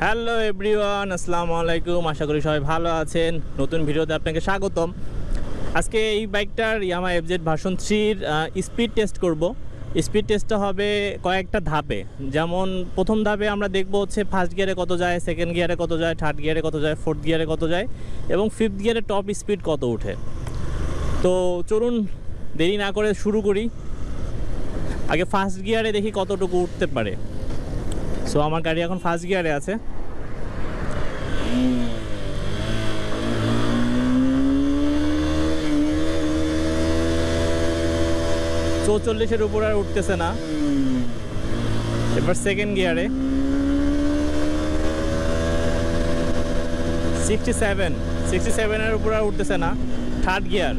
Hello everyone, আসসালামু আলাইকুম। আশা করি সবাই ভালো আছেন। নতুন ভিডিওতে আপনাকে স্বাগতম। আজকে এই বাইকটার Yamaha FZ ভার্সন 3-র স্পিড টেস্ট করব। স্পিড টেস্টটা হবে কয়েকটা ধাপে। যেমন প্রথম ধাপে আমরা দেখব হচ্ছে ফার্স্ট গিয়ারে কত যায়, সেকেন্ড গিয়ারে কত যায়, থার্ড গিয়ারে কত যায়, ফোর্থ গিয়ারে কত যায় এবং ফিফথ গিয়ারে টপ স্পিড কত ওঠে। তো চলুন দেরি না করে শুরু করি। আগে ফার্স্ট গিয়ারে দেখি কতটুকু উঠতে পারে। সো আমার গাড়ি এখন ফার্স্ট গিয়ারে আছে। চৌচল্লিশের উপর আর উঠতেছে না। এবার সেকেন্ড গিয়ারে 67-এর উপর আর উঠতেছে না। থার্ড গিয়ার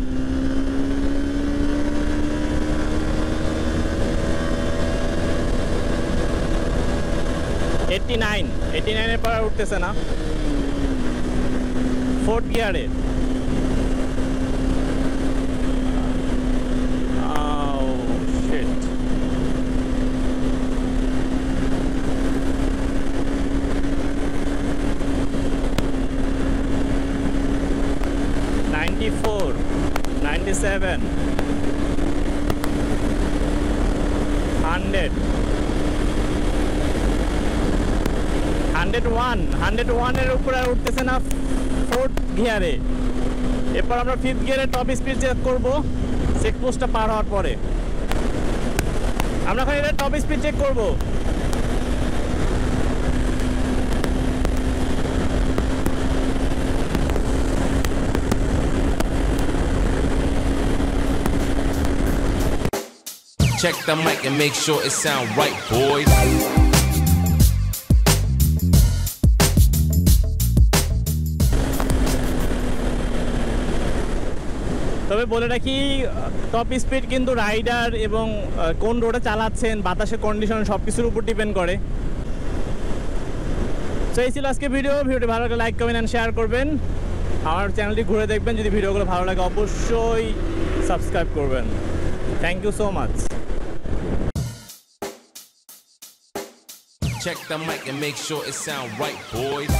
89-এর পর আর উঠতেছে না। ফোর্থ গিয়ারে 94, 97, 100, 101-এর উপরে আর উঠতেছে না ফোর্থ গিয়ারে। এরপর আমরা ফিফথ গিয়ারে টপ স্পিড চেক করবো চেকপোস্টটা পার হওয়ার পরে। আমরা এখন এটা টপ স্পিড চেক করবো। Check the mic and make sure it sound right, boys. তবে বলে রাখি, টপ স্পিড কিন্তু রাইডার এবং কোন রোডে চালাচ্ছেন, বাতাসের কন্ডিশন সব কিছুর উপর ডিপেন্ড করে। তো এই ছিল আজকে ভিডিওটি ভালো লাগলে লাইক কমেন্ট অ্যান্ড শেয়ার করবেন। আমার চ্যানেলটি ঘুরে দেখবেন। যদি ভিডিওগুলো ভালো লাগে অবশ্যই সাবস্ক্রাইব করবেন। Thank you so much. Check the mic and make sure it sound right, boys.